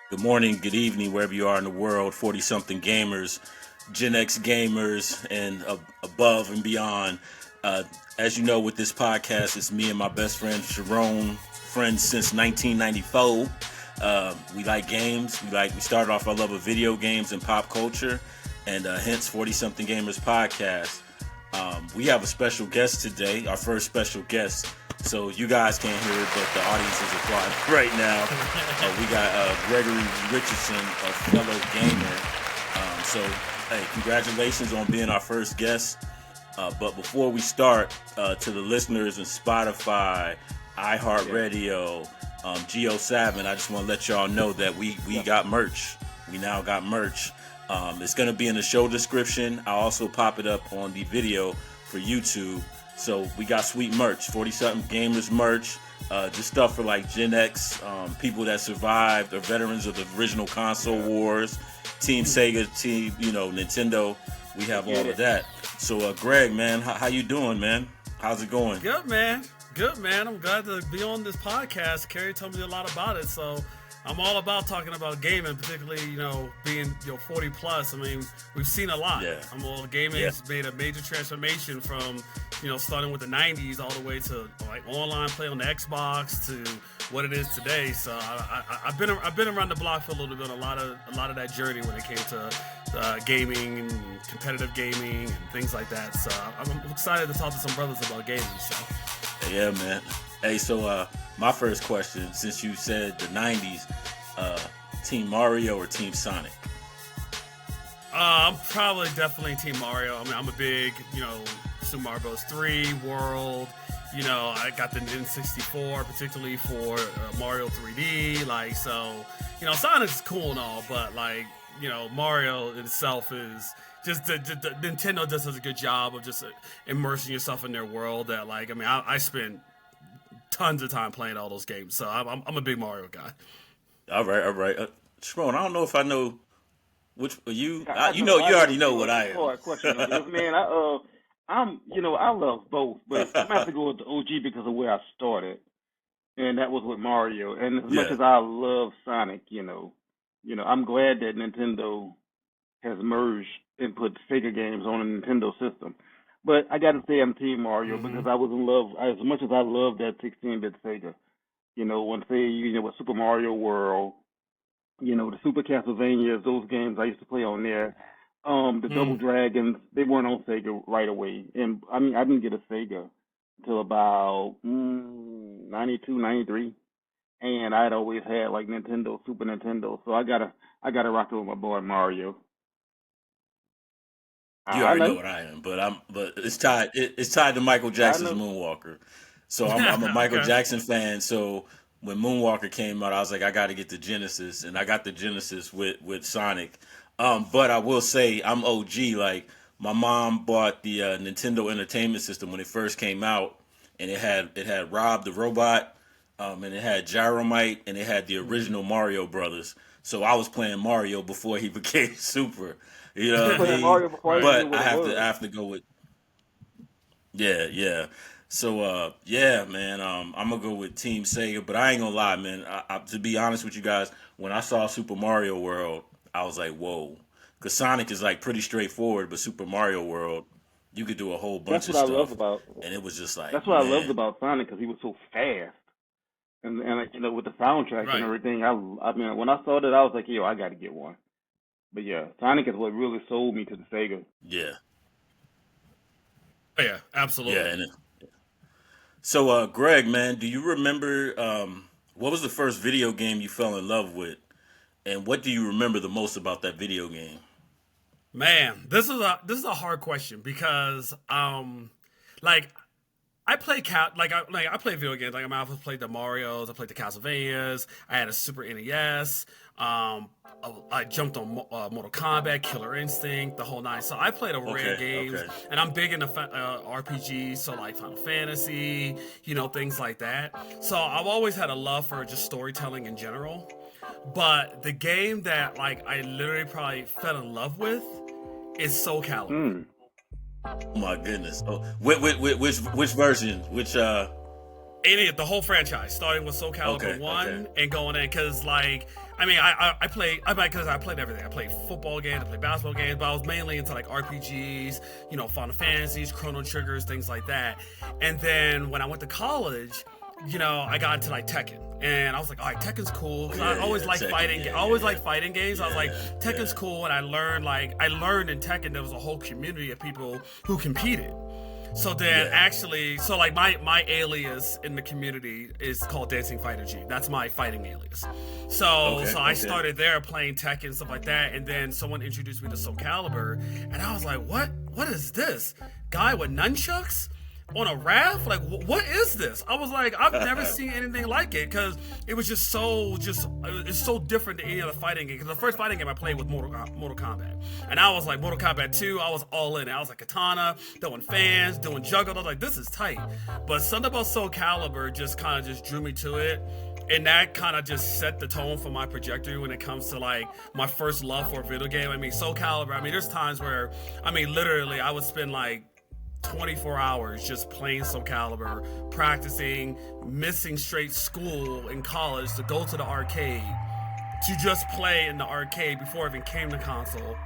Good morning, good evening, wherever you are in the world, 40 something gamers, Gen X gamers, and above and beyond. Uh, as you know, with this podcast, it's me and my best friend, Sharon, friends since 1994. We like games. We started off our love of video games and pop culture, and hence 40 something gamers podcast. We have a special guest today, our first special guest. So you guys can't hear it, but the audience is applauding right now. We got Gregory Richardson, a fellow gamer. Hey, congratulations on being our first guest. But before we start, to the listeners in Spotify, iHeartRadio, Geo7, I just want to let y'all know that we got merch. We now got merch. It's going to be in the show description. I'll also pop it up on the video for YouTube. So we got sweet merch, 40-something gamers merch, just stuff for like Gen X, people that survived or veterans of the original console wars, Team Sega, Team, Nintendo. We have all of that. So Greg, man, how you doing, man? How's it going? Good, man. I'm glad to be on this podcast. Carrie told me a lot about it, so I'm all about talking about gaming, particularly, being 40 plus. I mean, we've seen a lot. Yeah. Gaming has made a major transformation from, starting with the 90s all the way to like online play on the Xbox to what it is today. So I've been around the block for a little bit, a lot of that journey when it came to gaming and competitive gaming and things like that. So I'm excited to talk to some brothers about gaming. So. Yeah, man. Hey, so my first question, since you said the 90s, Team Mario or Team Sonic? I'm probably definitely Team Mario. I mean, I'm a big, Super Mario Bros. 3, World. I got the N64, particularly for Mario 3D. Sonic's cool and all, but Mario itself is just the Nintendo just does a good job of just immersing yourself in their world. That I spent tons of time playing all those games, so I'm a big Mario guy. All right. Sharon, I don't know if I know which you. You already know what I am. Hard question, man. I love both, but I'm gonna have to go with the OG because of where I started, and that was with Mario. And as much as I love Sonic, I'm glad that Nintendo has merged and put Sega games on a Nintendo system. But I got to say I'm Team Mario because I was in love, as much as I love that 16-bit Sega. With Super Mario World, the Super Castlevanias, those games I used to play on there. The Double Dragons, they weren't on Sega right away. And I didn't get a Sega until about 92, 93. And I'd always had like Nintendo, Super Nintendo. So I gotta rock it with my boy Mario. You already know what I am, but it's tied. It's tied to Michael Jackson's Moonwalker. So I'm a Michael Jackson fan. So when Moonwalker came out, I was like, I got to get the Genesis, and I got the Genesis with Sonic. But I will say I'm OG. Like my mom bought the Nintendo Entertainment System when it first came out, and it had Rob the Robot, and it had Gyromite, and it had the original Mario Brothers. So I was playing Mario before he became Super. You know what I mean? But I have to go with yeah. So man, I'm gonna go with Team Sega, but I ain't gonna lie, man. To be honest with you guys, when I saw Super Mario World, I was like, whoa, because Sonic is like pretty straightforward, but Super Mario World, you could do a whole bunch of stuff. That's what I love about, and it was just like that's what I loved about Sonic because he was so fast, and with the soundtrack and everything. When I saw that, I was like, yo, I got to get one. But yeah, Sonic is what really sold me to the Sega. Yeah. Oh, yeah, absolutely. Yeah. So, Greg, man, do you remember what was the first video game you fell in love with, and what do you remember the most about that video game? Man, this is a hard question because I play I play video games. I played the Marios, I played the Castlevanias. I had a Super NES. I jumped on Mortal Kombat, Killer Instinct, the whole nine. So I played a array of games, and I'm big into RPGs, so like Final Fantasy, things like that. So I've always had a love for just storytelling in general. But the game that I literally probably fell in love with is Soul Calibur. Oh my goodness! Oh, which version? Which The whole franchise, starting with Soul Calibur 1 and going in, because like, I mean, I played everything. I played football games, I played basketball games, but I was mainly into like RPGs, you know, Final Fantasies, Chrono Triggers, things like that. And then when I went to college, you know, I got into like Tekken, and I was like, all right, Tekken's cool, because I always like fighting. I always like fighting games. I was like, Tekken's cool, and I learned in Tekken there was a whole community of people who competed. So then so like my alias in the community is called Dancing Fighter G. That's my fighting alias. So I started there playing Tekken and stuff like that, and then someone introduced me to Soul Calibur, and I was like, what is this? Guy with nunchucks? On a raft? Like, what is this? I was like, I've never seen anything like it, because it was it's so different than any other fighting game. Because the first fighting game I played was Mortal Kombat. And I was like, Mortal Kombat 2, I was all in. I was like katana, throwing fans, doing juggles. I was like, this is tight. But something about Soul Calibur just kind of drew me to it. And that kind of just set the tone for my trajectory when it comes to like my first love for a video game. I mean, Soul Calibur, I mean, there's times where, I mean, literally I would spend like 24 hours just playing Soul Calibur, practicing, missing straight school in college to go to the arcade, to just play in the arcade before it even came to console.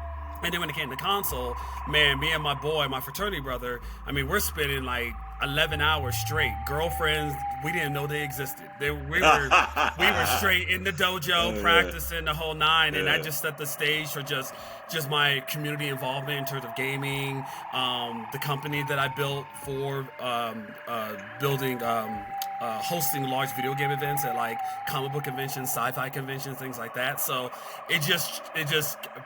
And then when it came to console, man, me and my boy, my fraternity brother, I mean, we're spending like 11 hours straight. Girlfriends, we didn't know they existed. We were straight in the dojo, practicing the whole nine, and that just set the stage for just my community involvement in terms of gaming, the company that I built for hosting large video game events at like comic book conventions, sci-fi conventions, things like that. So it just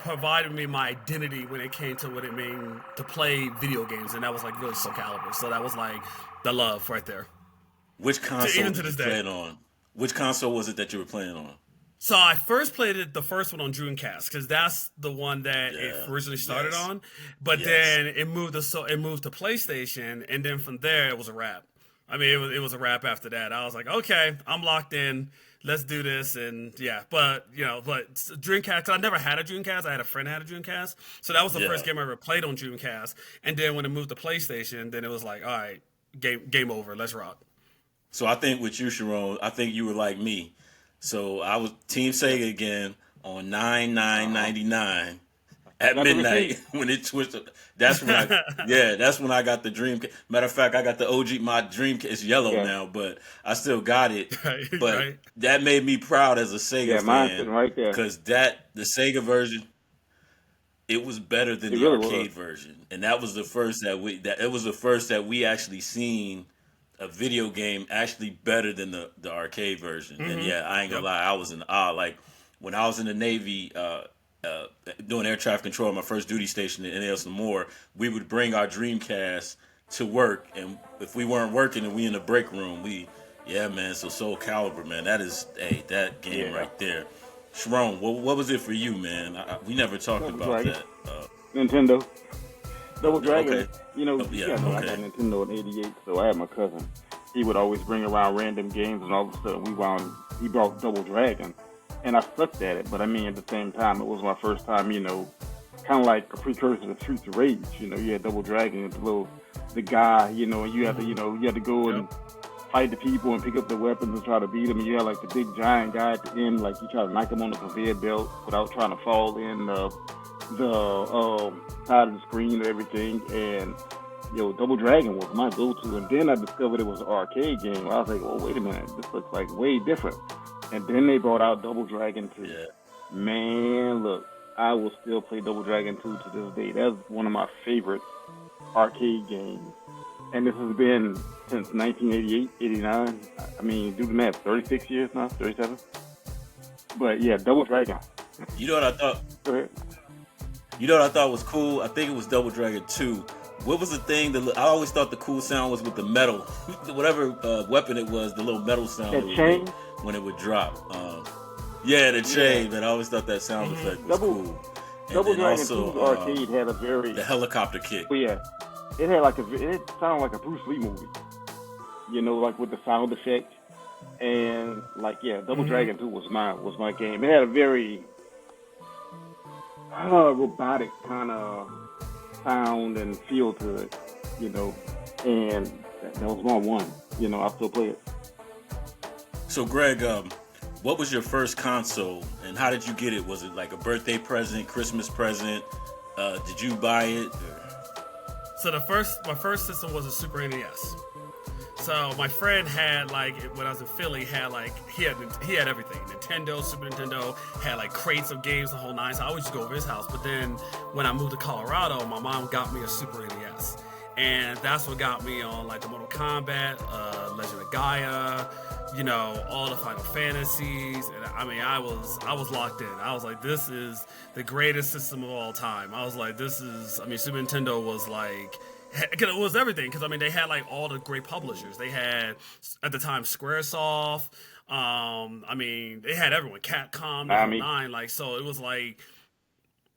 provided me my identity when it came to what it meant to play video games, and that was like really Soul Calibur. So that was like the love right there. Which console did you play it on? Which console was it that you were playing on? So I first played the first one on Dreamcast, because that's the one that it originally started on. But then it moved to PlayStation, and then from there it was a wrap. I mean, it was a wrap after that. I was like, okay, I'm locked in. Let's do this. And but Dreamcast, 'cause I never had a Dreamcast. I had a friend that had a Dreamcast. So that was the first game I ever played on Dreamcast. And then when it moved to PlayStation, then it was like, all right, game over. Let's rock. So I think with you, Sharon, I think you were like me. So I was Team Sega again on 9/9/99 at midnight when it switched. That's when I got the Dreamcast. Matter of fact, I got the OG. My Dreamcast is yellow now, but I still got it. But that made me proud as a Sega fan, right there. Because the Sega version, it was better than the arcade version, and that was the first that we actually seen a video game actually better than the arcade version. Mm-hmm. And I ain't gonna lie, I was in awe. Like when I was in the Navy doing air traffic control at my first duty station in Nelson Moore, we would bring our Dreamcast to work, and if we weren't working and we in the break room, so Soul Calibur, man, that is that game right there. Sharon, what was it for you, man? We never talked about that. Nintendo. Double Dragon, okay. I got Nintendo in '88, so I had my cousin. He would always bring around random games, and all of a sudden he brought Double Dragon, and I sucked at it. But I mean, at the same time, it was my first time, kind of like a precursor to Streets of Rage. You had Double Dragon, the guy, and you had to go and fight the people and pick up the weapons and try to beat them. And you had like the big giant guy at the end, like you try to knock him on the conveyor belt without trying to fall in the side of the screen and everything. And Double Dragon was my go-to. And then I discovered it was an arcade game. I was like, oh, wait a minute, this looks like way different. And then they brought out Double Dragon 2. Man, look, I will still play Double Dragon 2 to this day. That's one of my favorite arcade games. And this has been since 1988, 89. I mean, do the math, 36 years now, 37. But Double Dragon. You know what I thought? Go ahead. You know what I thought was cool? I think it was Double Dragon 2. What was the thing that I always thought the cool sound was with the metal, whatever weapon it was, the little metal sound that chain when it would drop. The chain. Man, I always thought that sound effect was cool. And Double Dragon 2's arcade had the helicopter kick. It had it sounded like a Bruce Lee movie. Like with the sound effect, and Double Dragon 2 was my game. It had a very robotic kind of sound and feel to it, and that was my one. I still play it. So, Greg, what was your first console, and how did you get it? Was it like a birthday present, Christmas present? Did you buy it? So my first system was a Super NES. So my friend had like when I was in Philly had like he had everything, Nintendo, Super Nintendo, had like crates of games, the whole nine. So I always just go over his house. But then when I moved to Colorado, my mom got me a Super NES, and that's what got me on like the Mortal Kombat, Legend of Gaia, all the Final Fantasies. And I mean, I was locked in. I was like, this is the greatest system of all time. I was like, Super Nintendo was like. Because it was everything. Because I mean, they had like all the great publishers. They had at the time SquareSoft. I mean, they had everyone. Capcom, the whole nine. Like, so it was like,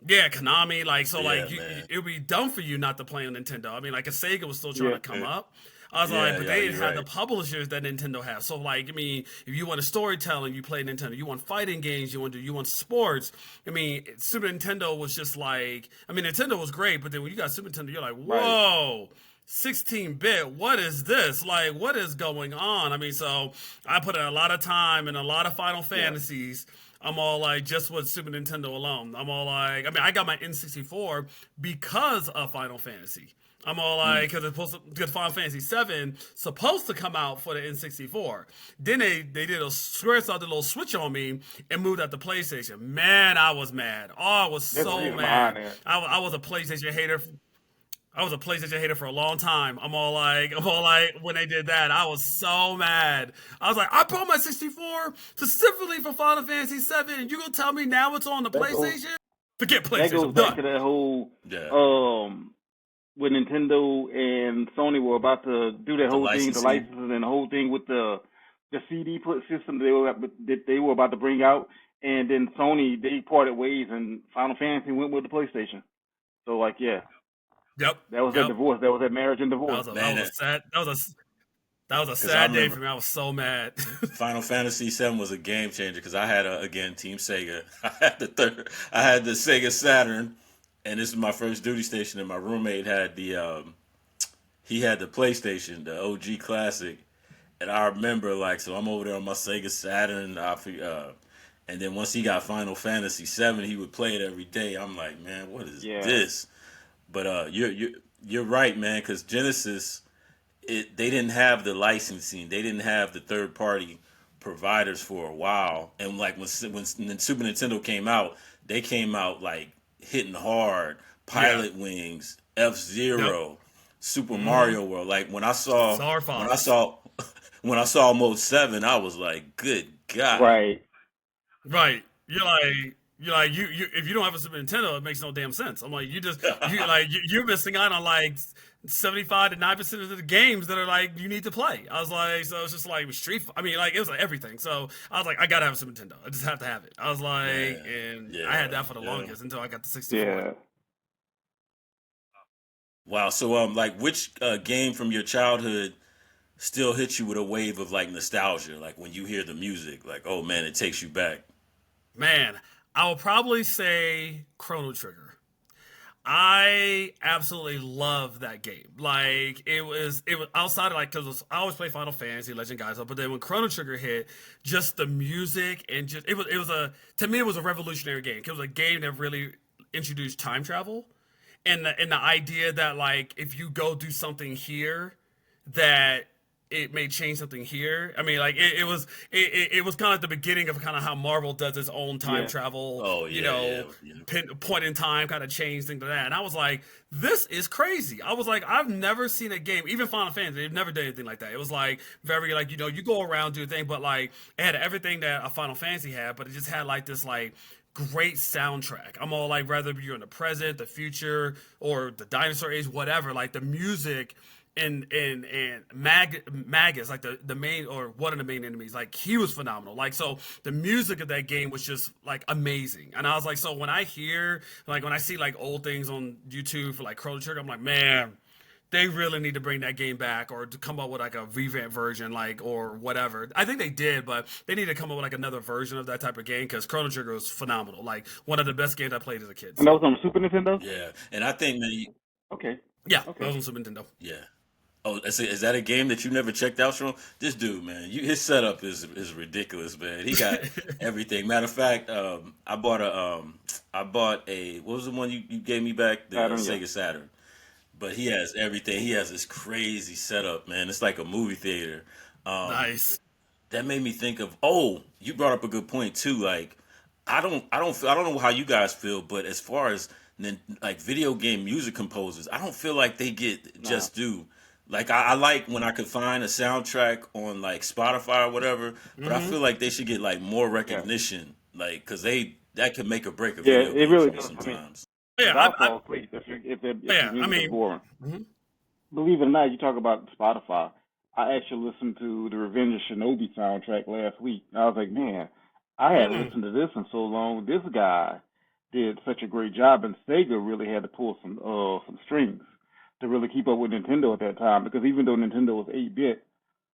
yeah, Konami. Like, so like, it would be dumb for you not to play on Nintendo. I mean, like, a Sega was still trying to come up. I was like, but they didn't have the publishers that Nintendo has. So, like, I mean, if you want a storytelling, you play Nintendo. You want fighting games, you want sports. I mean, Super Nintendo was just like, I mean, Nintendo was great, but then when you got Super Nintendo, you're like, whoa, 16-bit, what is this? Like, what is going on? I mean, so I put in a lot of time and a lot of Final Fantasies. I'm all like, just with Super Nintendo alone. I'm all like, I mean, I got my N64 because of Final Fantasy. I'm all like, because Final Fantasy VII supposed to come out for the N64. Then they did a Squaresoft did a little switch on me and moved out to PlayStation. Man, I was mad. Oh, I was so mad. I was a PlayStation hater. I was a PlayStation hater for a long time. I'm all like, when they did that, I was so mad. I was like, I bought my 64 specifically for Final Fantasy VII, and you gonna tell me now it's on the PlayStation? Forget PlayStation. That goes back to that whole when Nintendo and Sony were about to do that whole thing, the licenses and the whole thing with the CD system they were about to bring out, and then Sony, they parted ways, and Final Fantasy went with the PlayStation. So like, yeah. Yep. That was that divorce. That was that marriage and divorce. That was a sad day for me. I was so mad. Final Fantasy VII was a game changer because I had Team Sega. I had the Sega Saturn, and this is my first duty station. And my roommate had he had the PlayStation, the OG Classic, and I remember so I'm over there on my Sega Saturn, and then once he got Final Fantasy VII, he would play it every day. I'm like, man, what is this? But you're right, man, because Genesis, they didn't have the licensing, they didn't have the third party providers for a while, and like when Super Nintendo came out, they came out like hitting hard. Pilot Wings, F-Zero, Super Mario World. Like when I saw Mode 7, I was like, good God. Right. You're like you if you don't have a Super Nintendo, it makes no damn sense. I'm like, you're missing out on like 75 to 9% of the games that are like you need to play. I was like, so it's just like Street. I mean, like it was like everything. So I was like, I gotta have a Super Nintendo. I just have to have it. I was like, I had that for the longest until I got the 64. Yeah. Wow. So like which game from your childhood still hits you with a wave of like nostalgia? Like when you hear the music, like, oh man, it takes you back. Man, I would probably say Chrono Trigger. I absolutely love that game. Like it was outside of like because I always play Final Fantasy, Legend Guys, but then when Chrono Trigger hit, just the music and just it was to me it was a revolutionary game. It was a game that really introduced time travel, and the idea that like if you go do something here, that it may change something here. I mean, like it was kind of the beginning of kind of how Marvel does its own time travel. Point in time kind of change things like that. And I was like, this is crazy. I was like, I've never seen a game, even Final Fantasy, they've never done anything like that. It was like very like you go around do a thing, but like it had everything that a Final Fantasy had, but it just had like this like great soundtrack. I'm all like, whether you're in the present, the future, or the dinosaur age, whatever. Like the music. And Magus, like the main or one of the main enemies, like he was phenomenal. Like so, the music of that game was just like amazing. And I was like, so when I see like old things on YouTube for like Chrono Trigger, I'm like, man, they really need to bring that game back or to come up with like a revamp version, like or whatever. I think they did, but they need to come up with like another version of that type of game because Chrono Trigger was phenomenal. Like one of the best games I played as a kid. So. And that was on Super Nintendo. Yeah, and I think that okay. Yeah, that was on Super Nintendo. Yeah. Oh, is that a game that you never checked out, Sean? This dude, man, his setup is ridiculous, man. He got everything. Matter of fact, I bought a what was the one you gave me back? The Saturn, yeah. Sega Saturn. But he has everything. He has this crazy setup, man. It's like a movie theater. Um, Nice. that made me think of. Oh, you brought up a good point too. Like, I don't know how you guys feel, but as far as like video game music composers, I don't feel like they get Nah. just due. Like, I like when I could find a soundtrack on like Spotify or whatever, but I Mm-hmm. feel like they should get like more Yeah. recognition, like, because that can make or break a Yeah, video it game really for me does. I mean, sometimes. because Yeah, I'll fall asleep if the yeah. I music is mean, boring. mhm. Believe it or not, you talk about Spotify. I actually listened to the Revenge of Shinobi soundtrack last week. I was like, man, I hadn't Mm. listened to this in so long. This guy did such a great job, and Sega really had to pull some strings to really keep up with Nintendo at that time. Because even though Nintendo was 8-bit,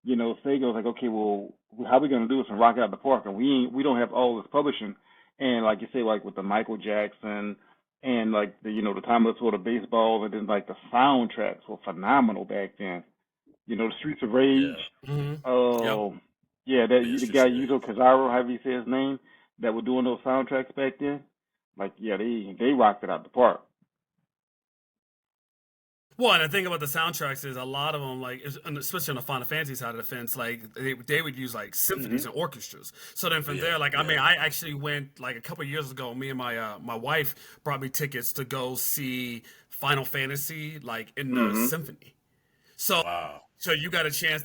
Sega was like, okay, well, how we gonna do this and rock out the park? And we don't have all this publishing, and like you say, like with the Michael Jackson and like the time of sort of baseball, and then like the soundtracks were phenomenal back then. The Streets of Rage. Yeah, Mm-hmm. Yep. Oh, yeah, oh yeah, the Streets guy of Yuzo Rage. Kazaro, however you say his name, that were doing those soundtracks back then. Like, yeah, they rocked it out the park. Well, and the thing about the soundtracks is a lot of them, and especially on the Final Fantasy side of the fence, like they would use like Hmm. symphonies and orchestras. So then from Yeah, there, like I mean, yeah, I actually went like a couple of years ago. Me and my wife brought me tickets to go see Final Fantasy like in the Hmm. symphony. So wow, so you got a chance.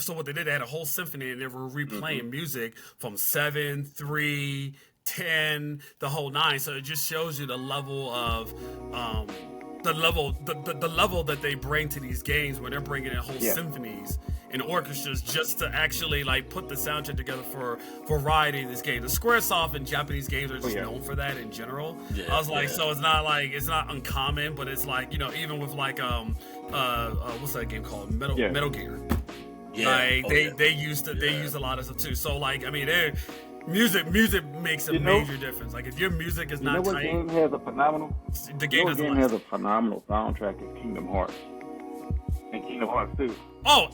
So what they did, they had a whole symphony, and they were Hmm. replaying music from 7, 3, 10, the whole nine. So it just shows you the level of um, the level that they bring to these games when they're bringing in whole Yeah. symphonies and orchestras just to actually like put the soundtrack together for variety of this game. The Squaresoft and Japanese games are Oh just yeah. known for that in general. I yeah, was like, yeah, so it's not uncommon, but it's like even with like what's that game called Yeah. Metal Gear. yeah. Like Oh yeah, they yeah. use a lot of stuff too. So like I mean, music makes a You know, major difference. Like if your music is you know not what tight, game has a phenomenal? the You know game what doesn't game last. has a phenomenal soundtrack is Kingdom Hearts and Kingdom Hearts 2. Oh,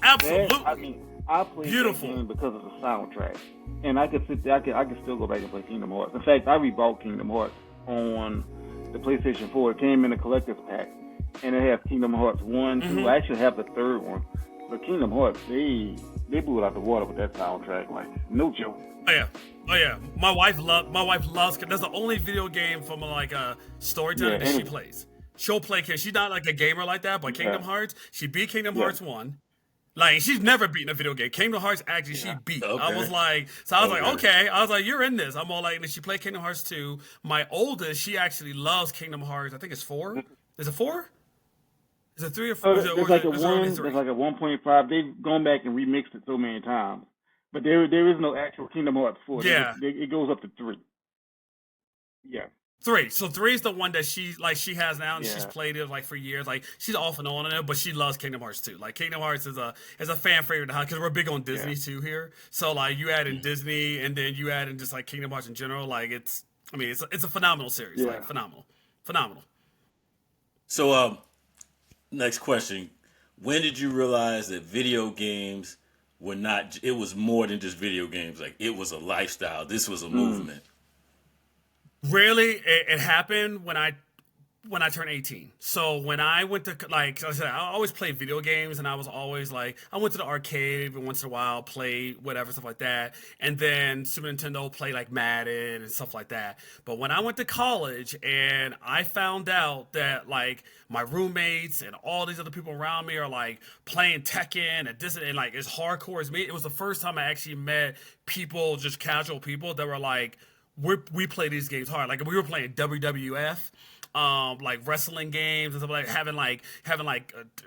I absolutely mean, I played that beautiful. game because of the soundtrack, and I could sit there. I could still go back and play Kingdom Hearts. In fact, I rebought Kingdom Hearts on the PlayStation 4. It came in a collector's pack, and it has Kingdom Hearts 1, 2. Hmm. I actually have the third one. But Kingdom Hearts, they blew it out the water with that soundtrack, like no joke. Oh yeah, oh yeah. My wife loves. That's the only video game from like a Yeah, storytelling that she and plays. She'll play. She's not like a gamer like that, but yeah, Kingdom Hearts, she beat Kingdom yeah, Hearts 1. Like she's never beaten a video game. Kingdom Hearts actually she yeah. beat. I was Okay, like, so I was like, okay. okay. I was like, you're in this. I'm all like, and then she played Kingdom Hearts 2. My oldest, she actually loves Kingdom Hearts. I think it's 4. Is it 4? Is it 3 or 4? There's like a Is it already one. There's 3? like a 1.5. They've gone back and remixed it so many times, but there is no actual Kingdom Hearts 4. Yeah. It goes up to 3. Yeah, 3. So 3 is the one that she has now, and she's yeah, played it like for years. Like she's off and on in it, but she loves Kingdom Hearts 2. Like Kingdom Hearts is a fan favorite because we're big on yeah. Disney too here. So like you add in Disney, and then you add in just like Kingdom Hearts in general. Like it's a phenomenal series. Yeah. Like phenomenal, phenomenal. So, next question: when did you realize that video games were not? It was more than just video games. Like it was a lifestyle. This was a Mm. movement. Really, it happened when I turned 18. So when I went to like I said, I always played video games, and I was always like I went to the arcade every once in a while, played whatever stuff like that, and then Super Nintendo played like Madden and stuff like that. But when I went to college and I found out that like my roommates and all these other people around me are like playing Tekken and this and like as hardcore as me, it was the first time I actually met people, just casual people that were like we play these games hard. Like we were playing WWF, like wrestling games and stuff like having like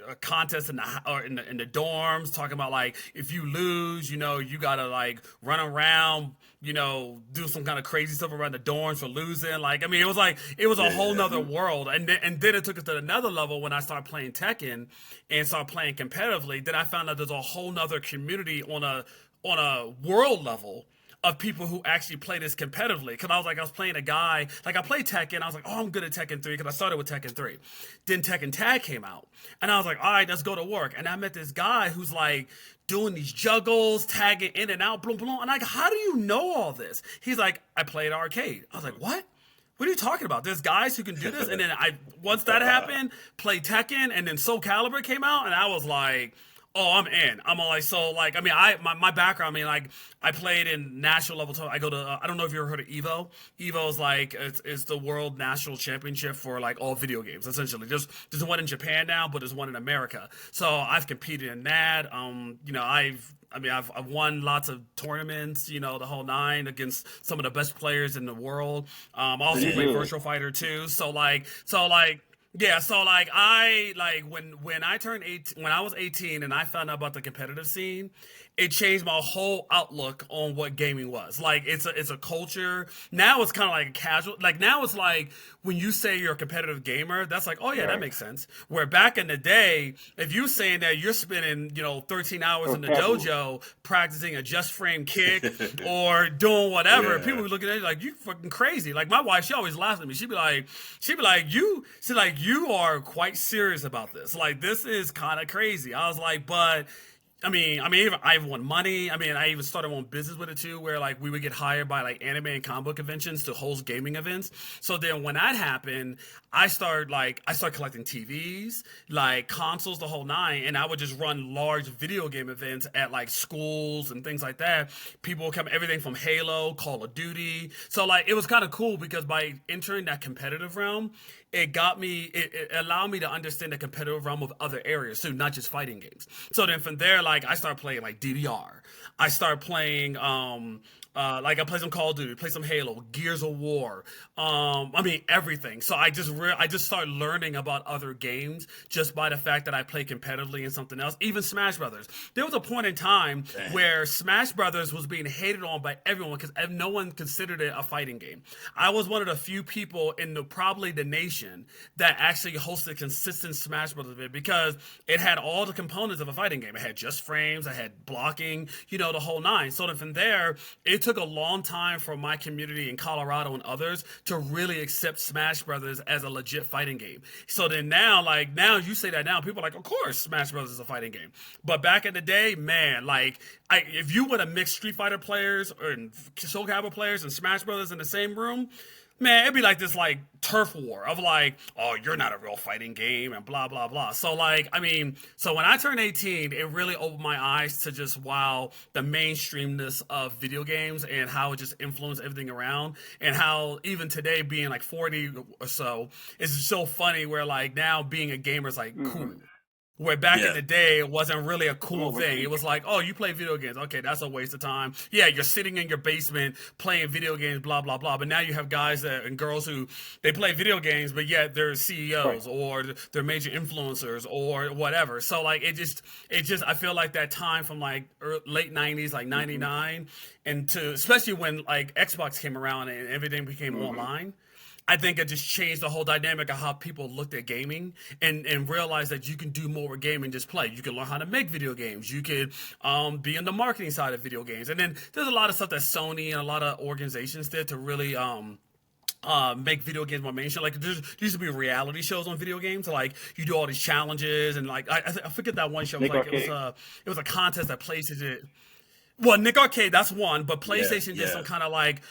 a contest in the dorms, talking about like if you lose, you gotta like run around, do some kind of crazy stuff around the dorms for losing. Like I mean, it was a whole Yeah. nother world, and then it took us to another level when I started playing Tekken and started playing competitively. Then I found out there's a whole nother community on a world level of people who actually play this competitively. Because I was playing a guy, like I played Tekken. I was like, oh, I'm good at Tekken 3 because I started with Tekken 3. Then Tekken Tag came out. And I was like, all right, let's go to work. And I met this guy who's like doing these juggles, tagging in and out, boom, boom. And I'm like, how do you know all this? He's like, I played arcade. I was like, what? What are you talking about? There's guys who can do this. And then once that happened, played Tekken, and then Soul Calibur came out, and I was like, oh, I'm in. I'm all like, so like, I mean, my background, I mean, like, I played in national level. I go to, I don't know if you ever heard of Evo. Evo is like, it's the world national championship for like all video games, essentially. There's one in Japan now, but there's one in America. So I've competed in that. I've won lots of tournaments, the whole nine against some of the best players in the world. I also play Virtual Fighter too. Yeah, so like when I turned 18, when I was 18 and I found out about the competitive scene, it changed my whole outlook on what gaming was. Like it's a culture. Now it's kind of like a casual. Like now it's like when you say you're a competitive gamer, that's like, oh yeah, that makes sense. Where back in the day, if you saying that you're spending 13 hours in the dojo practicing a just frame kick or doing whatever, people were looking at you like you fucking crazy. Like my wife, she always laughs at me. She'd be like, you are quite serious about this. Like this is kind of crazy. I was like, but. Even I've won money. I mean, I even started my own business with it too, where like we would get hired by like anime and comic book conventions to host gaming events. So then when that happened, I started collecting TVs, like consoles, the whole nine, and I would just run large video game events at like schools and things like that. People would come, everything from Halo, Call of Duty. So like it was kind of cool because by entering that competitive realm, it allowed me to understand the competitive realm of other areas too, not just fighting games. So then from there, like I started playing like DDR. I started playing like I play some Call of Duty, play some Halo, Gears of War. Everything. So I just started learning about other games just by the fact that I play competitively in something else. Even Smash Brothers. There was a point in time where Smash Brothers was being hated on by everyone because no one considered it a fighting game. I was one of the few people in probably the nation that actually hosted consistent Smash Brothers event because it had all the components of a fighting game. It had just frames, it had blocking, the whole nine. So then from there, it took a long time for my community in Colorado and others to really accept Smash Brothers as a legit fighting game. So then now you say that now, people are like, of course Smash Brothers is a fighting game. But back in the day, man, if you would have mixed Street Fighter players or Soul Calibur players and Smash Brothers in the same room, man, it'd be like this like turf war of like, oh, you're not a real fighting game and blah, blah, blah. So so when I turned 18, it really opened my eyes to just, wow, the mainstreamness of video games and how it just influenced everything around and how even today being like 40 or so, it's so funny where like now being a gamer is like cool. Where back in the day, it wasn't really a cool thing. It was like, oh, you play video games. Okay, that's a waste of time. Yeah, you're sitting in your basement playing video games, blah, blah, blah. But now you have guys and girls who, they play video games, but yet they're CEOs or they're major influencers or whatever. So, like, it just, I feel like that time from, like, late 90s, like 99, and to, especially when, like, Xbox came around and everything became online, I think it just changed the whole dynamic of how people looked at gaming and realized that you can do more with gaming than just play. You can learn how to make video games. You could be in the marketing side of video games. And then there's a lot of stuff that Sony and a lot of organizations did to really make video games more mainstream. Like there used to be reality shows on video games. Like you do all these challenges and like I forget that one show. It was a contest that PlayStation. Well, Nick Arcade, that's one, but PlayStation did some kind of like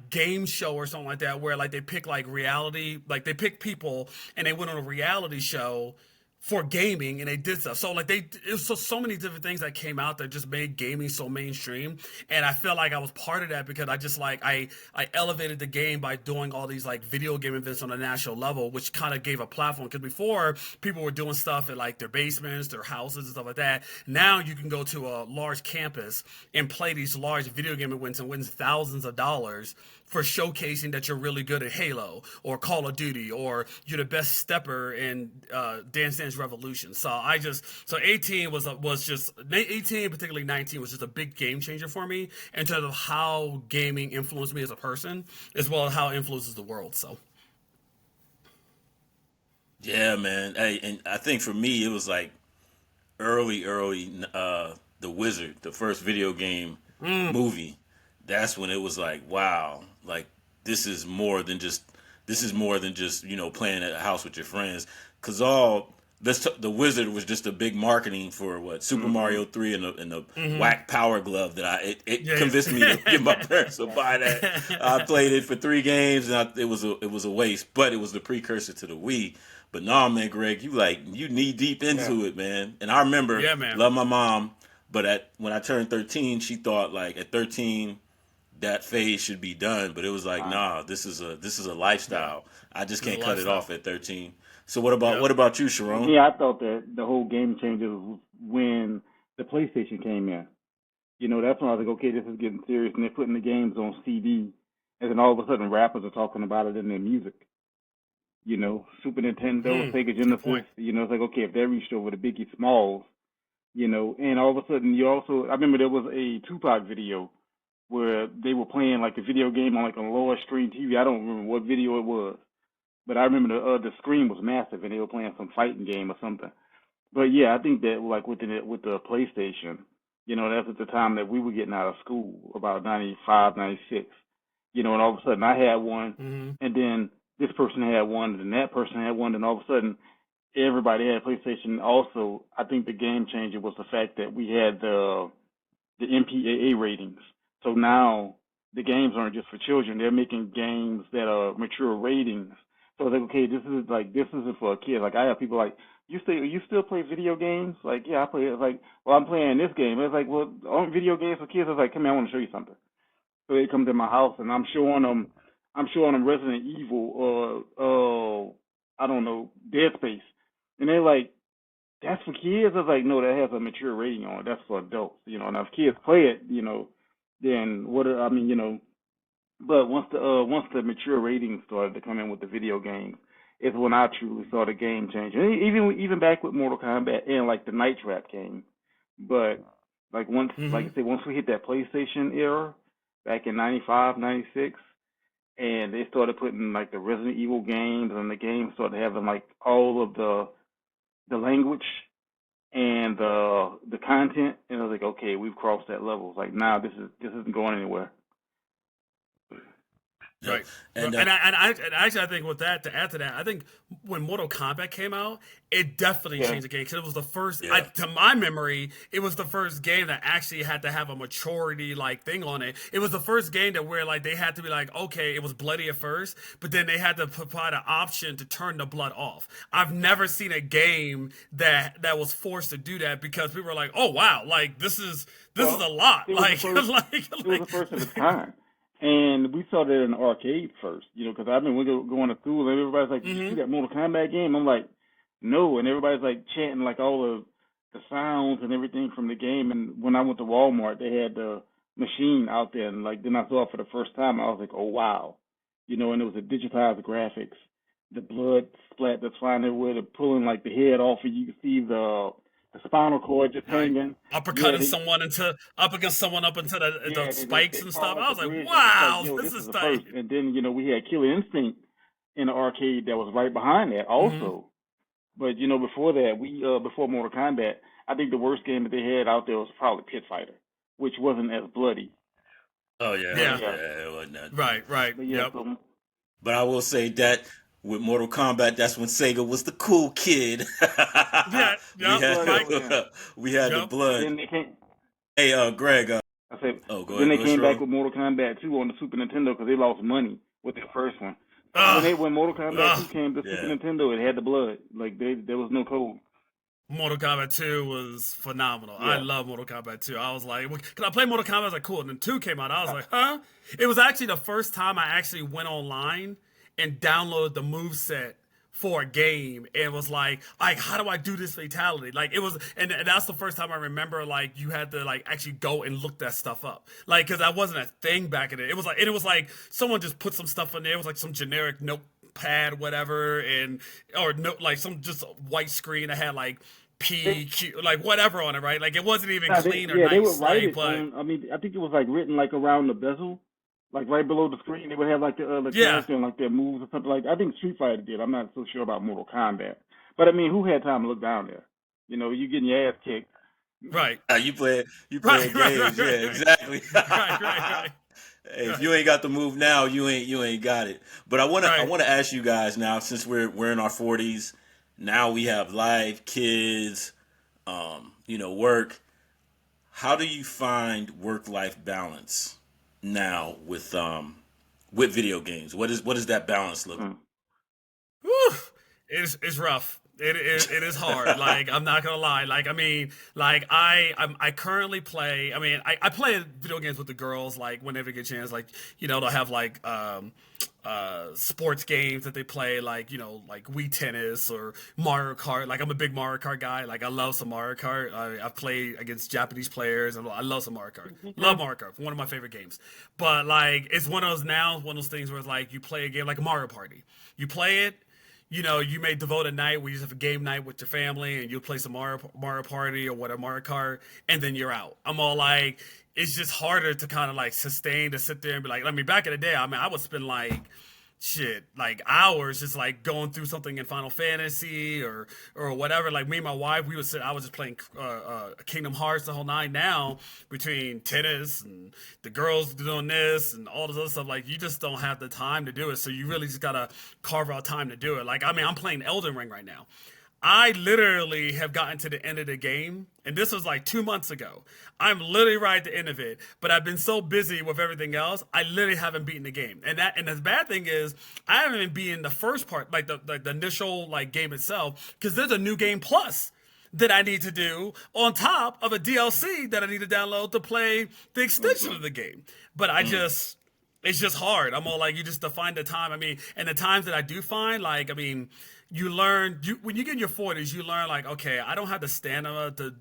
game show or something like that where like they pick like reality, like they pick people and they went on a reality show for gaming and they did stuff. So like it was so many different things that came out that just made gaming so mainstream. And I feel like I was part of that because I just like I elevated the game by doing all these like video game events on a national level, which kind of gave a platform. Because before people were doing stuff at like their basements, their houses and stuff like that. Now you can go to a large campus and play these large video game events and win thousands of dollars for showcasing that you're really good at Halo or Call of Duty or you're the best stepper in Dance Dance Revolution. So 18 was just 18, particularly 19, was just a big game changer for me in terms of how gaming influenced me as a person, as well as how it influences the world. So Yeah, man. Hey, and I think for me it was like early, The Wizard, the first video game movie that's when it was like, wow, like this is more than just playing at a house with your friends. Cause the Wizard was just a big marketing for what Super Mm-hmm. Mario 3 and the Mm-hmm. whack Power Glove that it Yeah. convinced me to get my parents to buy that. I played it for 3 games and it was a waste, but it was the precursor to the Wii. But nah, man, Greg, you knee deep Yeah. into it, man. And I remember, Yeah, man. love my mom, but when I turned 13, she thought like at 13 that phase should be done, but it was like, Wow. nah, this is a lifestyle. I just This is can't a cut it lifestyle. off at 13. So what about Yep. you, For Sharon? me, I thought that the whole game changer was when the PlayStation came in. That's when I was like, okay, this is getting serious, and they're putting the games on CD, and then all of a sudden rappers are talking about it in their music. Super Nintendo, Sega Good Genesis. point. It's like, okay, if they reached over to Biggie Smalls, and all of a sudden I remember there was a Tupac video where they were playing like a video game on like a lower screen TV. I don't remember what video it was, but I remember the screen was massive and they were playing some fighting game or something. But yeah, I think that like with the PlayStation, that's at the time that we were getting out of school, about 95, 96. And all of a sudden I had one, Mm-hmm. and then this person had one, and then that person had one, and all of a sudden everybody had a PlayStation. Also, I think the game changer was the fact that we had the MPAA ratings. So now the games aren't just for children; they're making games that are mature ratings. So it's like, okay, this isn't for a kid. Like I have people like, you still play video games? Like, yeah, I play it. It's like, well, I'm playing this game. It's like, well, aren't video games for kids? It's like, come here, I want to show you something. So they come to my house and I'm showing them Resident Evil or I don't know, Dead Space, and they're like, that's for kids. I was like, no, that has a mature rating on it. That's for adults. Now if kids play it, then I mean, but once the mature ratings started to come in with the video games, is when I truly saw the game change. And even back with Mortal Kombat and like the Night Trap game, but like like Mm-hmm. I said, once we hit that PlayStation era back in 95, 96, and they started putting like the Resident Evil games, and the games started having like all of the language and the content, and I was like, okay, we've crossed that level. It's like, now this isn't going anywhere. Yep. Right. And And actually, I think with that, to add to that, I think when Mortal Kombat came out, it definitely Yeah, changed the game because it was the first, yeah, to my memory, it was the first game that actually had to have a maturity like thing on it. It was the first game that where like they had to be like, okay, it was bloody at first, but then they had to provide an option to turn the blood off. I've never seen a game that was forced to do that because people were like, oh wow, like this is a well, lot, it was the like first it was the first of its kind. And we saw that in the arcade first, because I remember going to school and everybody's like, "Did you see hmm that Mortal Kombat game?" I'm like, "No," and everybody's like chanting like all the sounds and everything from the game. And when I went to Walmart, they had the machine out there, and like then I saw it for the first time. I was like, "Oh wow," and it was a digitized graphics, the blood splat that's flying everywhere, they're pulling like the head off, and you can see the spinal cord just right, hanging. Yeah, uppercutting someone into up against someone up into the yeah, they spikes and fall stuff. off I the was like, bridge, and it's like, wow, yo, this this is is the tight. first. And then we had Killer Instinct in the arcade that was right behind that hmm also. But before that, before Mortal Kombat, I think the worst game that they had out there was probably Pit Fighter, which wasn't as bloody. oh yeah, But Yeah, yeah, yeah, it wasn't that. right, right, but yeah, yep, so But I will say that with Mortal Kombat, that's when Sega was the cool kid. yeah, we yep, had blood Mike, though, yeah. we had the yep. But blood. then they came. Hey, Greg. I said, Oh, but then they go ahead, came back Sharon. with Mortal Kombat 2 on the Super Nintendo because they lost money with their first one. So Ugh, when Mortal Kombat 2 ugh. came to Super Yeah, Nintendo, it had the blood. Like there was no code. Mortal Kombat 2 was phenomenal. I Yeah. love Mortal Kombat 2. I was like, can I play Mortal Kombat? I was like, cool. And then 2 came out. I was Yeah. like, huh? It was actually the first time I actually went online and downloaded the move set for a game and was like, how do I do this fatality? Like it was, and that's the first time I remember like you had to like actually go and look that stuff up. Like, cause that wasn't a thing back in it. It was like someone just put some stuff in there. It was like some generic notepad, whatever, and, or no, like some just white screen that had like They, PQ, like whatever on it, right? Like it wasn't even Nah, clean or they would nice, write like, it but on. I mean, I think it was like written like around the bezel, like right below the screen. They would have like the yeah, character and like their moves or something like. I think Street Fighter did. I'm not so sure about Mortal Kombat, but I mean, who had time to look down there? You getting your ass kicked. right, you right, playing right, right, games. Yeah, right, exactly. right, right, right. Hey, Go if ahead. you ain't got the move now, you ain't got it. But I Right. wanna ask you guys now, since we're in our 40s, now we have life, kids, work. How do you find work life balance now with video games? What does that balance look Mm. Whew, it's rough. It is hard. Like I'm not gonna lie. Like I mean, like I currently play. I mean, I play video games with the girls. Like whenever I get a chance. Like they'll have like sports games that they play. Like like Wii Tennis or Mario Kart. Like I'm a big Mario Kart guy. Like I love some Mario Kart. I play against Japanese players. And I love some Mario Kart. Love Mario Kart. One of my favorite games. But like it's one of those things where it's like you play a game like a Mario Party. You play it, you may devote a night where you just have a game night with your family and you'll play some Mario Party or whatever, Mario Kart, and then you're out. I'm all like, it's just harder to kind of like sustain to sit there and be like, I mean, back in the day, I mean, I would spend like, shit, like hours just like going through something in Final Fantasy or whatever. Like me and my wife, I was just playing Kingdom Hearts the whole night. Now between tennis and the girls doing this and all this other stuff, like you just don't have the time to do it. So you really just gotta carve out time to do it. Like I mean, I'm playing Elden Ring right now. I literally have gotten to the end of the game, and this was like 2 months ago. I'm literally right at the end of it, but I've been so busy with everything else, I literally haven't beaten the game. And the bad thing is, I haven't even beaten the first part, like the initial like game itself, because there's a new game plus that I need to do on top of a DLC that I need to download to play the extension of the game. But it's just hard. I'm all like, you just to find the time. I mean, and the times that I do find, like, I mean, when you get in your 40s, you learn like, okay, I don't have the stamina to,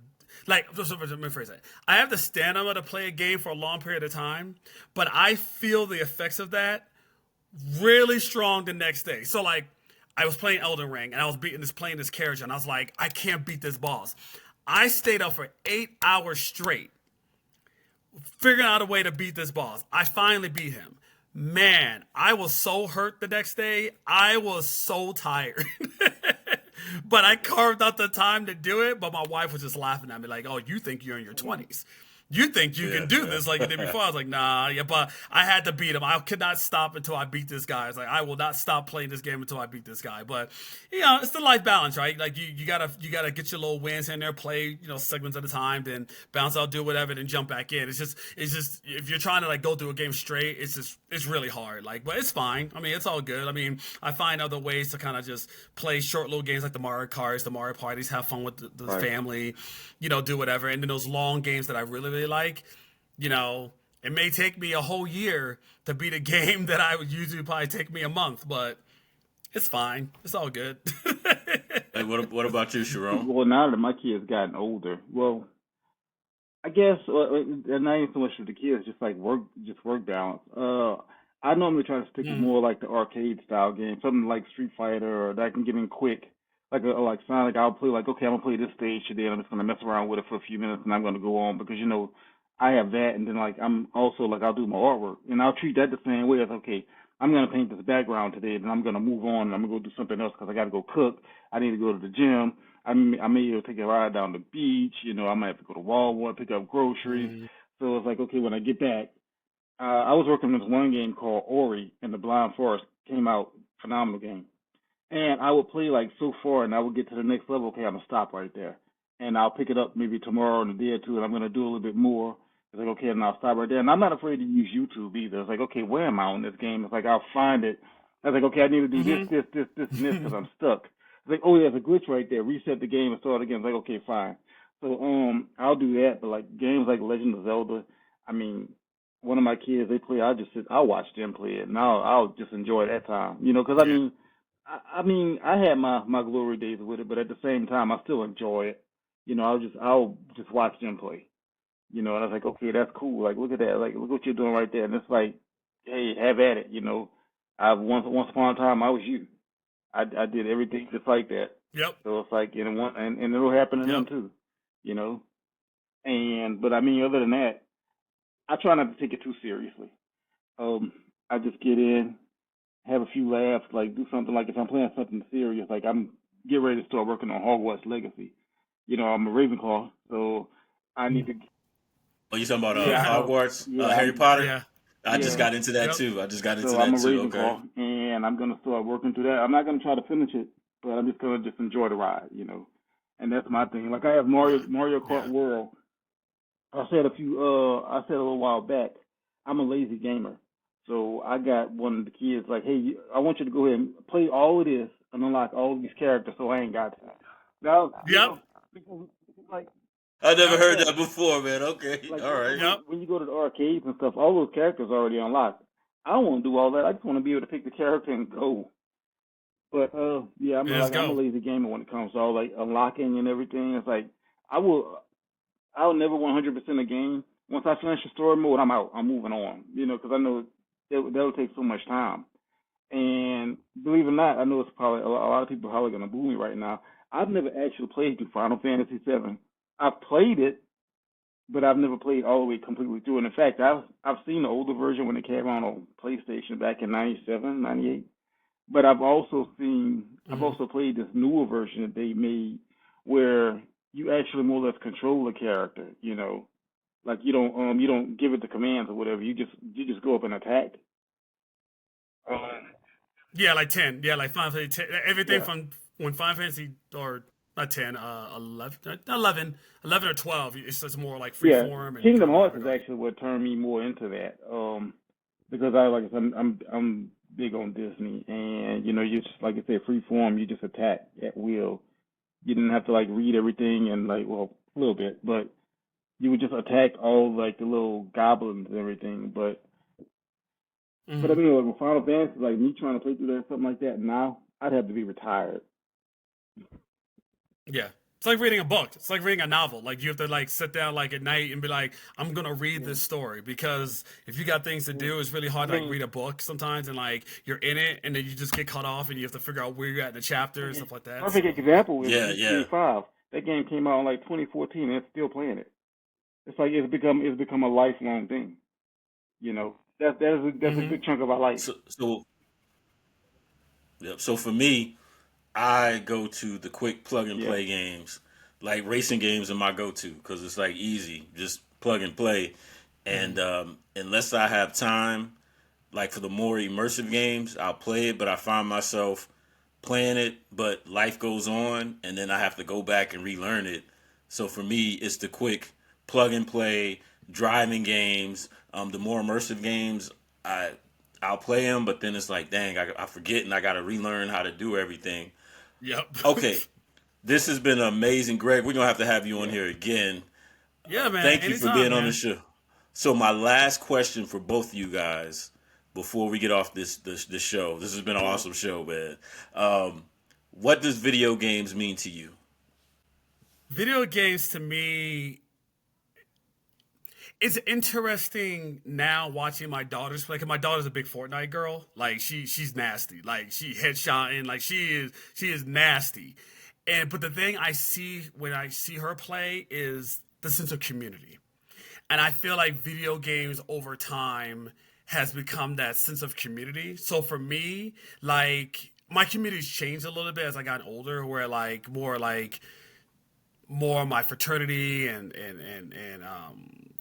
like, let me rephrase that. I have the stamina to play a game for a long period of time, but I feel the effects of that really strong the next day. So like, I was playing Elden Ring and I was playing this character, and I was like, I can't beat this boss. I stayed up for 8 hours straight figuring out a way to beat this boss. I finally beat him. Man, I was so hurt the next day. I was so tired. But I carved out the time to do it. But my wife was just laughing at me like, oh, you think you're in your 20s. You think you can do this like you did before. I was like, nah, yeah, but I had to beat him. I could not stop until I beat this guy. I was like, I will not stop playing this game until I beat this guy. But it's the life balance, right? Like you gotta get your little wins in there, play, segments at a time, then bounce out, do whatever, then jump back in. It's just if you're trying to like go through a game straight, it's really hard. Like, but it's fine. I mean, it's all good. I mean, I find other ways to kind of just play short little games like the Mario Karts, the Mario Parties, have fun with the Right. family, do whatever. And then those long games that I really like, it may take me a whole year to beat a game that I would usually probably take me a month, but it's fine. It's all good. Hey, what about you, Sharon? Well, now that my kids gotten older, well, I guess not even so much with the kids, just work balance. I normally try to stick with Mm, more like the arcade style game, something like Street Fighter or that I can get in quick. Like Sonic, I'll play like, okay, I'm gonna play this stage today, and I'm just gonna mess around with it for a few minutes, and I'm gonna go on because I have that, and then like I'm also like I'll do my artwork, and I'll treat that the same way as okay, I'm gonna paint this background today, then I'm gonna move on, and I'm gonna go do something else because I gotta go cook, I need to go to the gym, I may take a ride down the beach, I might have to go to Walmart, pick up groceries. mm, So it's like, okay, when I get back, I was working on this one game called Ori and the Blind Forest. Came out, phenomenal game. And I would play like so far, and I would get to the next level. Okay, I'm gonna stop right there, and I'll pick it up maybe tomorrow in a day or two, and I'm gonna do a little bit more. It's like okay, and I'll stop right there. And I'm not afraid to use YouTube either. It's like okay, where am I on this game? It's like I'll find it. I was like okay, I need to do this, mm-hmm. and this because I'm stuck. It's like oh, there's a glitch right there. Reset the game and start again. It's like okay, fine. So I'll do that. But like games like Legend of Zelda, I mean, one of my kids they play. I'll watch them play it, and I'll just enjoy that time. Because I Yeah. mean. I mean, I had my glory days with it, but at the same time, I still enjoy it. I'll just watch them play. And I was like, okay, that's cool. Like, look at that. Like, look what you're doing right there. And it's like, hey, have at it. I once upon a time I was you. I did everything just like that. Yep. So it's like, and it'll happen to them Yep. too. You know. But I mean, other than that, I try not to take it too seriously. I just get in, have a few laughs, like do something like if I'm playing something serious, like I'm get ready to start working on Hogwarts Legacy. I'm a Ravenclaw, so I need to. Oh, you talking about Yeah, Yeah. I, Hogwarts, yeah, Harry Potter? Yeah. I just Yeah. got into that Yep. too. I just got into So I'm that a too. racing Okay. car, and I'm gonna start working through that. I'm not gonna try to finish it, but I'm just gonna just enjoy the ride, you know. And that's my thing. Like I have Mario Kart Yeah. World. I said a little while back, I'm a lazy gamer. So I got one of the kids like, hey, I want you to go ahead and play all of this and unlock all of these characters. So I ain't got to. Now, you Yep. know, because like I never Yep. heard yeah, that before, man. Okay. like All right. Yep. when you go to the arcades and stuff, all those characters are already unlocked. I don't want to do all that. I just want to be able to pick the character and go. But yeah, Let's I'm a go. lazy gamer when it comes to all like unlocking and everything. It's like I will I'll never 100% a game. Once I finish the story mode, I'm out. I'm moving on. You know, because I know that'll take so much time. And believe it or not, I know it's probably a lot of people are probably gonna boo me right now. I've never actually played through Final Fantasy VII. I've played it, but I've never played all the way completely through. And in fact, I've seen the older version when it came out on PlayStation back in 97, 98. But I've Hmm. also played this newer version that they made where you actually more or less control the character, you know. Like you don't give it the commands or whatever. You just go up and attack. Um, Yeah, like 10. Yeah, like Final Fantasy 10. Everything yeah. from when Final Fantasy, or not 10, 11, 11, 11 or 12. It's just more like Yeah. freeform and Kingdom combat in that Hearts is regard. actually what turned me more into that. Because I like I said, I'm big on Disney, and you know, you just like I said, free form. You just attack at will. You didn't have to like read everything and like well a little bit, but you would just attack all like the little goblins and everything. But I Hmm. mean, like with Final Fantasy, like me trying to play through that something like that now, I'd have to be retired. Yeah. It's like reading a book. It's like reading a novel. Like you have to like sit down like at night and be like, I'm gonna read Yeah. this story, because if you got things to Yeah. do, it's really I hard to like mean, read a book sometimes, and like you're in it and then you just get cut off and you have to figure out where you're at in the chapter and perfect stuff like that. perfect So yeah. example is Yeah, yeah. GTA 5. That game came out in like 2014, and it's still playing it. It's like it's become a lifelong thing. You know, that's a Hmm. good chunk of our life. So yep. So for me, I go to the quick plug and Yeah. play games. Like racing games are my go to because it's like easy, just plug and play. Hmm. And unless I have time, like for the more immersive games, I'll play it, but I find myself playing it, but life goes on, and then I have to go back and relearn it. So for me, it's the quick plug and play driving games. The more immersive games, I I'll play them, but then it's like, dang, I forget, and I got to relearn how to do everything. Yep. Okay, this has been amazing, Greg. We're gonna have to have you on Yeah. here again. Yeah, man. Thank you for Anytime, being on the man. show. So my last question for both of you guys before we get off this show. This has been an Yeah. awesome show, man. Um, what does video games mean to you? Video games to me, it's interesting now watching my daughters play. Cause my daughter's a big Fortnite girl. Like she's nasty. Like she headshotting. Like she is nasty. And but the thing I see when I see her play is the sense of community. And I feel like video games over time has become that sense of community. So for me, like my community's changed a little bit as I got older, where more of my fraternity and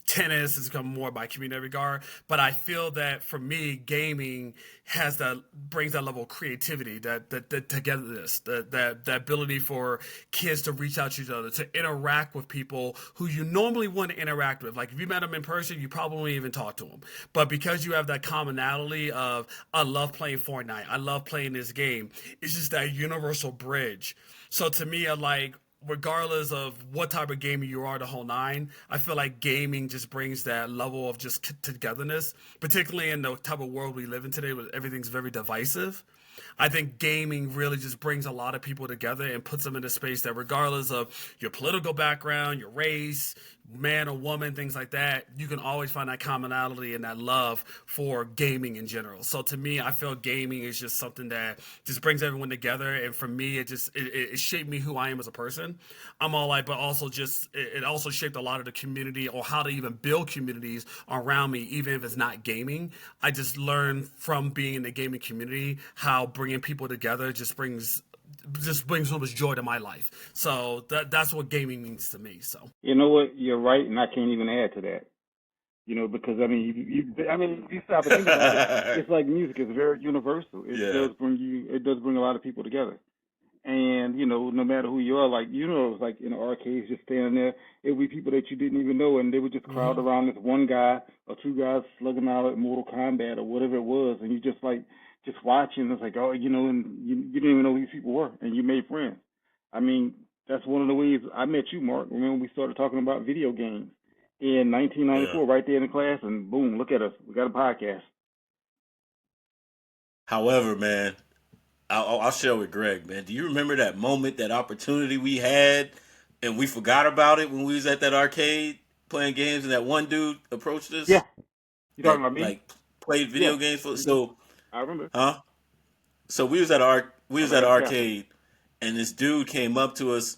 tennis has become more my community regard. But I feel that for me, gaming has that brings that level of creativity, that togetherness, that ability for kids to reach out to each other, to interact with people who you normally wouldn't interact with. Like if you met them in person, you probably wouldn't even talk to them. But because you have that commonality of I love playing Fortnite, I love playing this game, it's just that universal bridge. So to me, I like regardless of what type of gamer you are, the whole nine, I feel like gaming just brings that level of just togetherness, particularly in the type of world we live in today where everything's very divisive. I think gaming really just brings a lot of people together and puts them in a space that, regardless of your political background, your race, man or woman, things like that, you can always find that commonality and that love for gaming in general. So to me, I feel gaming is just something that just brings everyone together. And for me, it shaped me who I am as a person. I'm all like, but also just it also shaped a lot of the community or how to even build communities around me, even if it's not gaming. I just learned from being in the gaming community how bringing people together just brings so much joy to my life. So that's what gaming means to me. So You know what? You're right, and I can't even add to that. Because I mean, if you stop and think about it, it's like music. It's very universal. Yeah. It does bring a lot of people together. And no matter who you are, like it's like in the arcades, just standing there, it would be people that you didn't even know, and they would just crowd Mm-hmm. around this one guy or two guys slugging out at Mortal Kombat or whatever it was, and you just watching. It's like, and you didn't even know who these people were, and you made friends. I mean, that's one of the ways I met you, Mark. Remember we started talking about video games in Yeah. 1994, right there in the class, and boom, look at us, we got a podcast. However, man, I'll share with Greg, man. Do you remember that moment, that opportunity we had, and we forgot about it when we was at that arcade playing games, and that one dude approached Yeah, us you talking that about me? like played Yeah, video games for hmm so I remember. huh? So we I was at remember an that chapter. arcade, and this dude came up to us,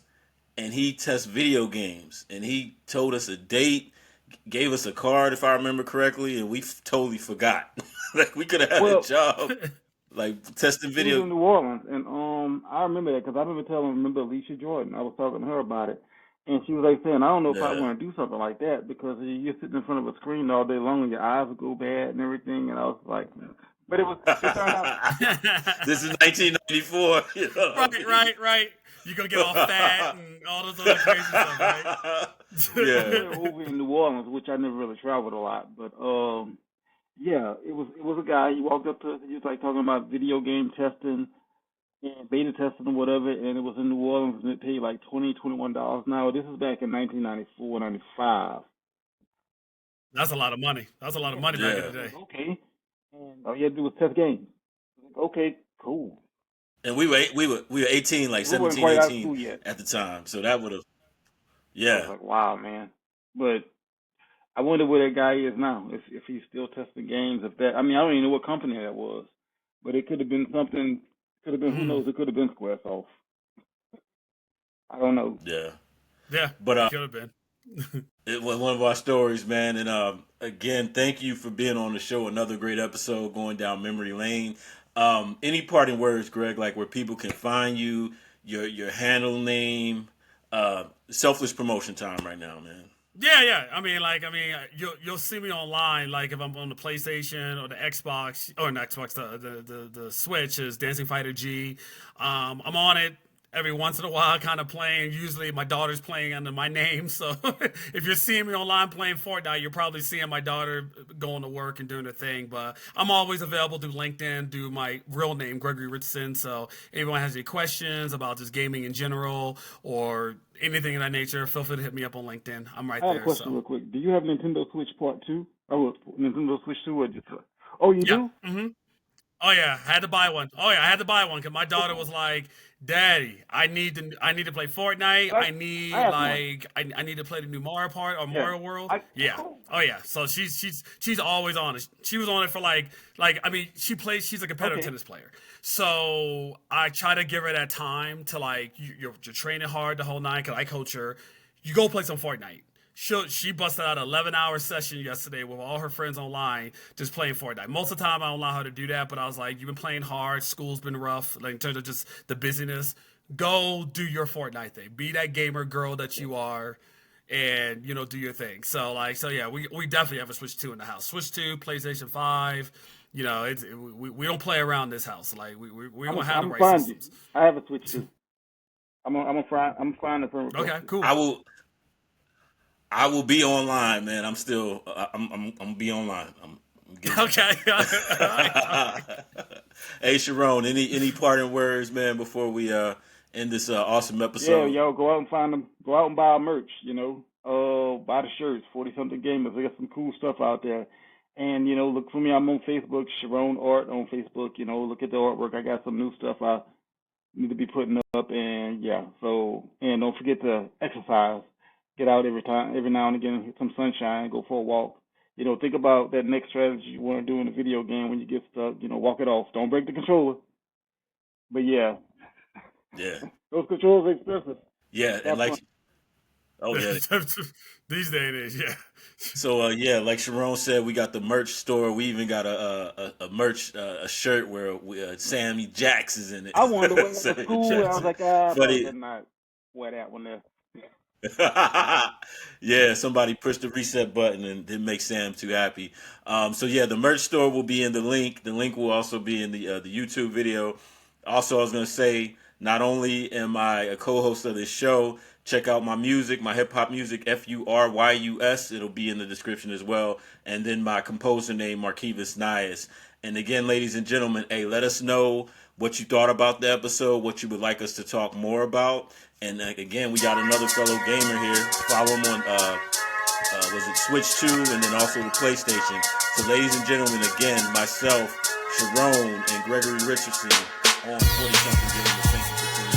and he tests video games, and he told us a date, gave us a card if I remember correctly, and we totally forgot. Like we could have had a Well, job like testing he was video. in New Orleans, and I remember that because I remember Alicia Jordan. I was talking to her about it, and she was like saying, I don't know if I Yeah. want to do something like that because you're sitting in front of a screen all day long and your eyes will go bad and everything. And I was like, but it turned out. This is 1994. You know what I Right, mean? right, right. You're gonna get all fat and all this other crazy stuff, right? Well, we Yeah. were over in New Orleans, which I never really traveled a lot, but yeah, it was a guy. He walked up to us. He was like talking about video game testing and beta testing or whatever, and it was in New Orleans, and it paid like $21 an hour. This is back in 1994, 95. That's a lot of money. That's a lot of Yeah, money back in Yeah. the day. like, okay, and all you had to do was test games. Like, okay, cool. And we were 18, like We weren't 17, quite out of 18 school yet. at the time. So that would have I was yeah. like, wow, man. But I wonder where that guy is now. If he's still testing games. If that, I mean, I don't even know what company that was, but it could have been something. Could have been, who Mm. knows? It could have been SquareSoft. I don't know. Yeah. Yeah, But it could have been. it was one of our stories, man. And again, thank you for being on the show. Another great episode going down memory lane. Any parting words, Greg, like where people can find you, your handle name, selfless promotion time right now, man. Yeah, yeah. You'll see me online. Like if I'm on the PlayStation or the Xbox or not Xbox, the Switch is Dancing Fighter G. I'm on it every once in a while, kind of playing. Usually, my daughter's playing under my name. So if you're seeing me online playing Fortnite, you're probably seeing my daughter going to work and doing her thing. But I'm always available through LinkedIn, do my real name, Gregory Richardson. So if anyone has any questions about just gaming in general or anything of that nature, feel free to hit me up on LinkedIn. I'm right I have a there. question So real quick. Do you have Nintendo Switch Part Two? Oh, Nintendo Switch Two, or just? Oh, you yeah. do? Oh yeah, I had to buy one. Oh yeah, I had to buy one because my daughter Okay. was like, "Daddy, I need to play Fortnite. I I have one. I need to play the new Mario part or Yeah. Mario World." I Yeah. cool. Oh yeah. So she's always on it. She was on it for like I mean she plays. She's a competitive Okay. tennis player. So I try to give her that time to like you're training hard the whole night because I coach her. You go play some Fortnite. She busted out an 11-hour session yesterday with all her friends online just playing Fortnite. Most of the time, I don't allow her to do that, but I was like, you've been playing hard. School's been rough, like in terms of just the busyness. Go do your Fortnite thing. Be that gamer girl that you are, and do your thing. So yeah, we definitely have a Switch 2 in the house. Switch 2, PlayStation 5. We don't play around this house. Like we don't have the I'm right find you. systems. I have a Switch Two. I'm find the friend request Okay, you. cool. I will I will be online, man. I'm still I'm gonna be online. I'm getting Okay. All right. Hey Sharon, any parting words, man, before we end this awesome Yeah, episode? yo, go out and find them. Go out and buy our merch. Buy the shirts. 40 something gamers. They got some cool stuff out there. And look for me. I'm on Facebook, Sharon Art on Facebook. Look at the artwork. I got some new stuff I need to be putting up. And yeah, and don't forget to exercise. Get out every now and again, get some sunshine. Go for a walk. Think about that next strategy you want to do in a video game when you get stuck. Walk it off. Don't break the controller. But yeah, Yeah. those controllers are expensive. Yeah, and Have fun. like oh yeah. These days, it is, yeah. So yeah, like Sharon said, we got the merch store. We even got a merch a shirt where Sammy Jacks is in I wanted to wear it. it to Sammy school, and I Jacks. was like, I probably Funny. better not wear that one there. Yeah, somebody pushed the reset button and didn't make Sam too happy. So yeah, the merch store will be in the link. The link will also be in the YouTube video. Also, I was gonna say, not only am I a co-host of this show, check out my music, my hip hop music, Furys. It'll be in the description as well. And then my composer name, Marquivas Nias. And again, ladies and gentlemen, hey, let us know what you thought about the episode, what you would like us to talk more about. And again, we got another fellow gamer here. Follow him on was it Switch 2 and then also the PlayStation. So ladies and gentlemen, again, myself, Sharon, and Gregory Richardson on 40 something gamers. Thank you for tuning in.